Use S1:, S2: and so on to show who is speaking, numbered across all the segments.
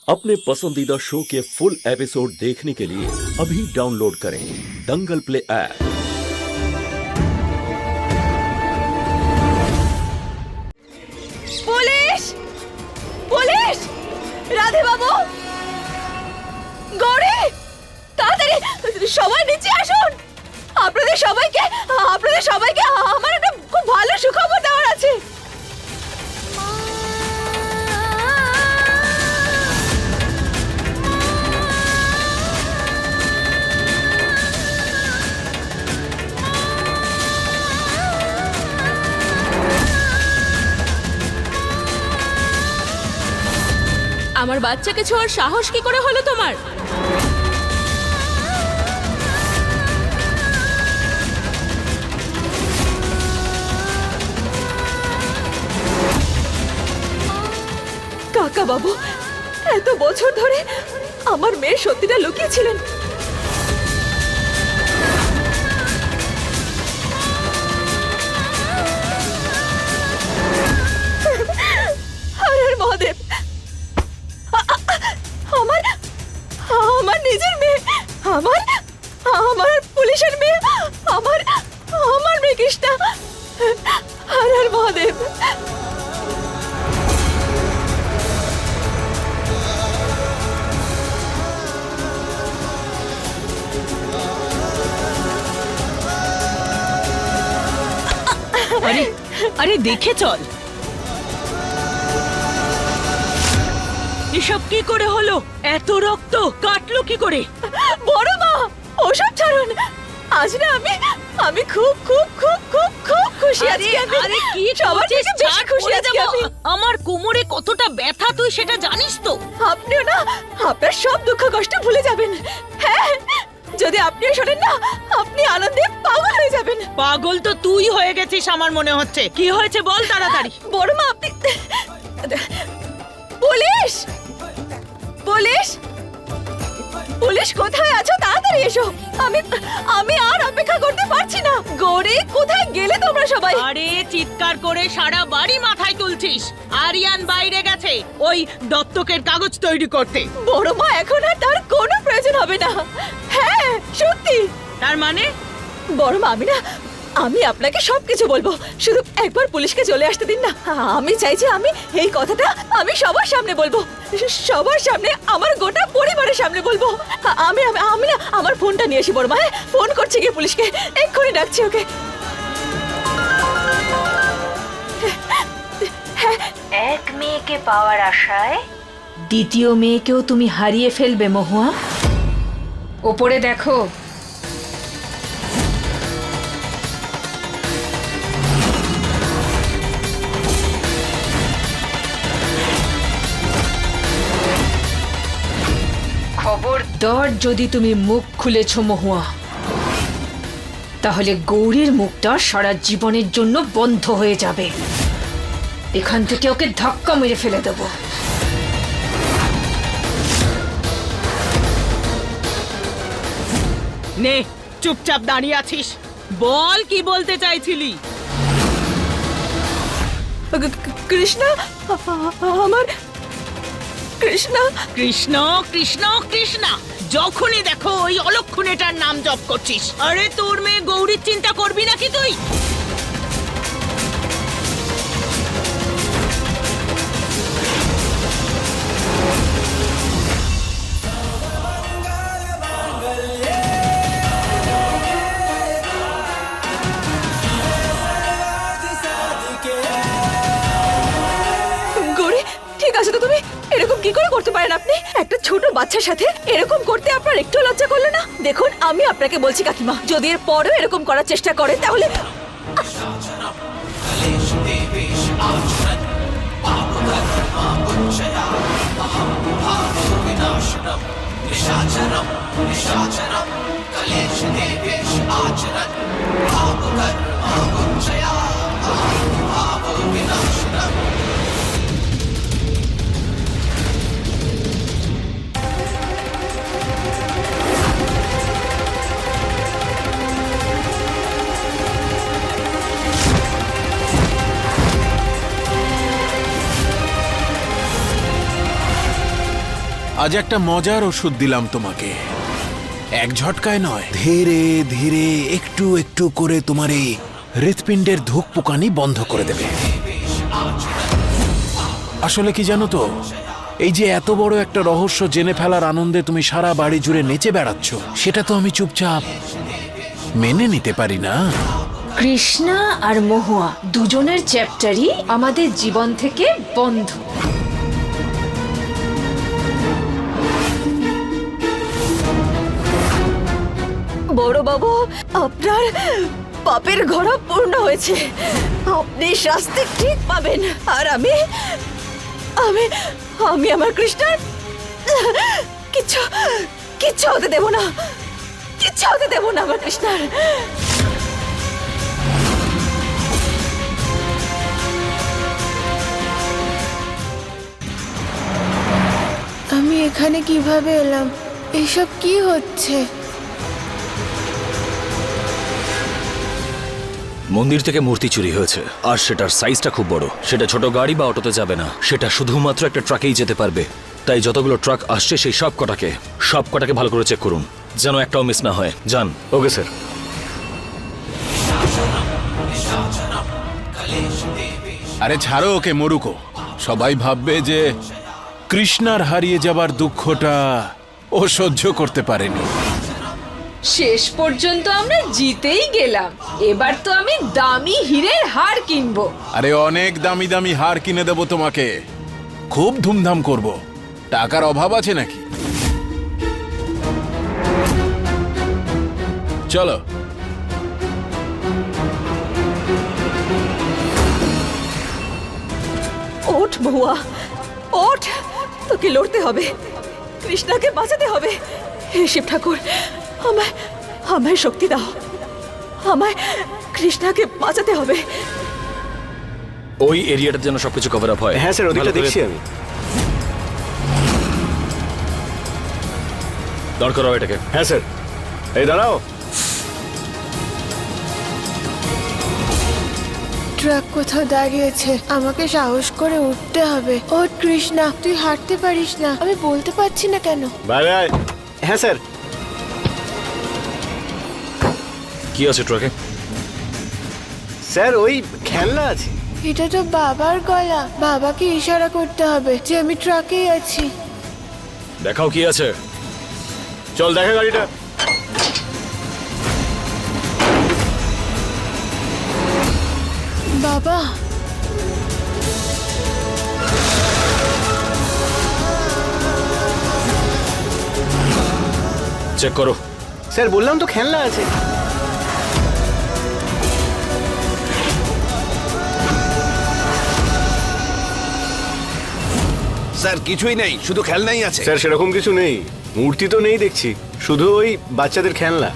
S1: अपने पसंदीदा शो के फुल एपिसोड देखने के लिए अभी डाउनलोड करें Dangal play app.
S2: Police police Radhe Babu Gauri তাড়াতাড়ি সবাই নিচে আসুন। আপনাদের সবাইকে আমার একটা খুব ভালো সুখবর দেওয়ার আছে। আমার বাচ্চাকে ছোঁয়ার সাহস কি করে হলো তোমার? কাকা বাবু এত বছর ধরে আমার মেয়ের সত্যিটা লুকিয়েছিলেন। হর হর মহাদেব, আমার নিজের মেয়ে, আমার পুলিশের মেয়ে, আমার মেয়ে কৃষ্ণা। হর হর মহাদেব।
S3: আরে আরে দেখে চল, এসব কি করে হলো? এত রক্ত কাটলো কি করে?
S2: বড় মা ওসব ছাড়ুন। আজ না আমি খুব খুব খুব খুব খুব খুশি আছি।
S3: আরে কি
S2: সবার থেকে বেশি খুশি আছি আমি।
S3: আমার কোমরে কতটা ব্যথা তুই সেটা জানিস তো?
S2: আপনিও না আপনার সব দুঃখ কষ্ট ভুলে যাবেন। হ্যাঁ, যদি আপনিও শোনেন না আপনি আনন্দে পাগল হয়ে যাবেন।
S3: পাগল তো তুই হয়ে গেছিস আমার মনে হচ্ছে। কি হয়েছে বল তাড়াতাড়ি।
S2: বড় মা আপনি পুলিশ পুলিশ পুলিশ কোথায় আছো? তাড়াতাড়ি এসো। আমি আর অপেক্ষা করতে পারছি না। গৌরী কোথায় গেলে তোমরা সবাই?
S3: আরে চিৎকার করে সারা বাড়ি মাথায় তুলছিস। আরিয়ান বাইরে গেছে ওই দত্তকের কাগজ তৈরি করতে।
S2: বড় মা এখন আর তার কোনো প্রয়োজন হবে না। হ্যাঁ সত্যি।
S3: তার মানে?
S2: বড় মা আমি আপনাকে সবকিছু বলবো, শুধু একবার পুলিশকে চলে আসতে দিন না। আমি চাই যে আমি এই কথাটা আমি সবার সামনে বলবো, সবার সামনে, আমার গোটা পরিবারের সামনে বলবো। আমি আমি না আমার ফোনটা নিয়ে আসি বড় মা। ফোন করছি গিয়ে পুলিশকে, এক্ষুনি ডাকছি ওকে।
S4: এক মেয়েকে পাওয়ার আশায় দ্বিতীয় মেয়েকেও তুমি হারিয়ে ফেলবে মহুয়া। ওপরে দেখো। খবরদার যদি তুমি মুখ খুলেছ মহুয়া, তাহলে গৌরীর মুখটা সারা জীবনের জন্য বন্ধ হয়ে যাবে। এখান থেকে ওকে ধাক্কা মেরে ফেলে দেব।
S3: নে চুপচাপ দাঁড়িয়ে আছিস, বল কি বলতে চাইছিলি?
S2: কৃষ্ণা, আমার কৃষ্ণা।
S3: কৃষ্ণ কৃষ্ণ কৃষ্ণা, যখনই দেখো ওই অলক্ষণেটার নাম জপ করছিস। আরে তোর মেয়ে গৌরীর চিন্তা করবি নাকি তুই?
S2: গৌরী ঠিক আছে তো? তুমি এরকম কি করে করতে পারেন? আপনি একটা ছোট বাচ্চার সাথে এরকম করতে আপনার একটু লজ্জা করলো না? দেখুন আমি আপনাকে বলছি কাকিমা, যদি এর পরেও এরকম করার চেষ্টা করে তাহলে
S5: আজ একটা মজার ওষুধ দিলাম তোমাকে, এক ঝটকায় নয়, ধীরে ধীরে একটু একটু করে তোমার এই হৃৎপিণ্ডের ধুকপুকানি বন্ধ করে দেবে। আসলে কি জানো তো, এই যে এত বড় একটা রহস্য জেনে ফেলার আনন্দে তুমি সারা বাড়ি জুড়ে নেচে বেড়াচ্ছ, সেটা তো আমি চুপচাপ মেনে নিতে পারি না।
S4: কৃষ্ণা আর মহুয়া দুজনের চ্যাপ্টারই আমাদের জীবন থেকে বন্ধ।
S2: বড় বাবু, আপনার পাপের ঘোড়া পূর্ণ হয়েছে, আপনি শাস্তি ঠিক পাবেন। আর আমি আমি আমি আমার কৃষ্ণার কিচ্ছু কিচ্ছু হতে দেব না, কিচ্ছু হতে দেব না আমার কৃষ্ণার।
S6: আমি এখানে কিভাবে এলাম? এসব কি হচ্ছে?
S7: মন্দির থেকে মূর্তি চুরি হয়েছে, আর সেটার সাইজটা খুব বড়। সেটা ছোট গাড়ি বা অটোতে যাবে না, সেটা শুধুমাত্র একটা ট্রাকেই যেতে পারবে। তাই যতগুলো ট্রাক আসছে সেই সব কটাকে ভালো করে চেক করুন, যেন একটাও মিস না হয়। যান। Okay sir.
S5: আরে ছাড়ো ওকে, মরুকো। সবাই ভাববে যে কৃষ্ণার হারিয়ে যাবার দুঃখটা ও সহ্য করতে পারেনি।
S4: শেষ পর্যন্ত আমরা জিতেই গেলাম। এবার তো আমি দামি হীরের হার কিনবো।
S5: আরে অনেক দামি দামি হার কিনে দেবো তোমাকে, খুব ধুমধাম করব। টাকার অভাব আছে নাকি? চলো।
S2: ওঠ মহুয়া, ওঠ, তোকে লড়তে হবে, কৃষ্ণাকে বাঁচাতে হবে। হে শিব ঠাকুর, আমায় আমায় শক্তি দাও, আমায় কৃষ্ণাকে বাঁচাতে হবে।
S7: ওই এরিয়াটার জন্য সবকিছু কভার আপ হয়।
S8: হ্যাঁ স্যার, ওদিকটা
S7: ভালো করে
S8: দেখছি আমি।
S7: দাঁড় করাও এটাকে।
S8: হ্যাঁ স্যার। এই দাঁড়াও।
S6: ট্রাক কোথাও দাঁড়িয়েছে, আমাকে সাহস করে উঠতে হবে। ও কৃষ্ণা, তুই হাঁটতে পারিস না? আমি বলতে পারছি না কেন।
S8: Bye bye. হ্যাঁ স্যার।
S7: কি আছে ট্রাকে?
S8: স্যার ওই খেলনা আছে।
S6: এটা তো বাবার গলা, বাবাকে ইশারা করতে হবে যে আমি ট্রাকেই আছি।
S7: দেখাও কি আছে।
S8: চল দেখা গাড়িটা।
S6: বাবা,
S7: চেক করো।
S8: স্যার বললাম তো খেলনা আছে।
S9: স্যার কিছুই নেই, শুধু খেলনাই আছে।
S8: স্যার সেরকম কিছু নেই, মূর্তি তো নেই দেখছি, শুধু ওই বাচ্চাদের খেলনা।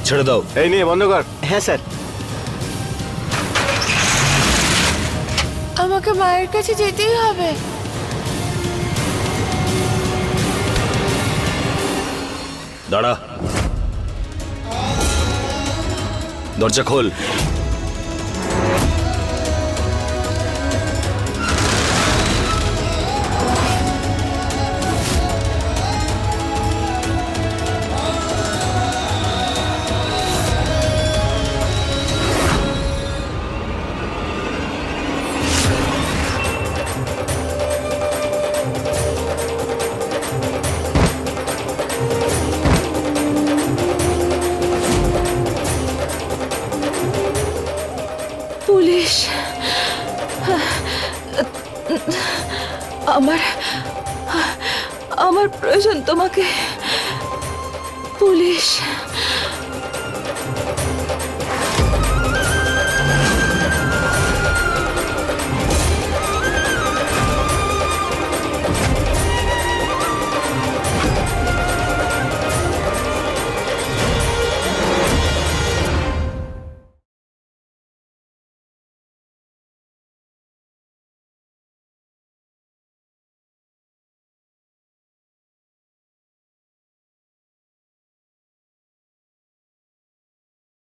S7: ছেড়ে দাও।
S8: এই নিয়ে বন্ধ কর। হ্যাঁ স্যার।
S6: আমাকে মায়ের কাছে যেতেই হবে।
S7: দাঁড়া, দরজা খোল।
S2: পুলিশ, আমার আমার প্রয়োজন তোমাকে। পুলিশ,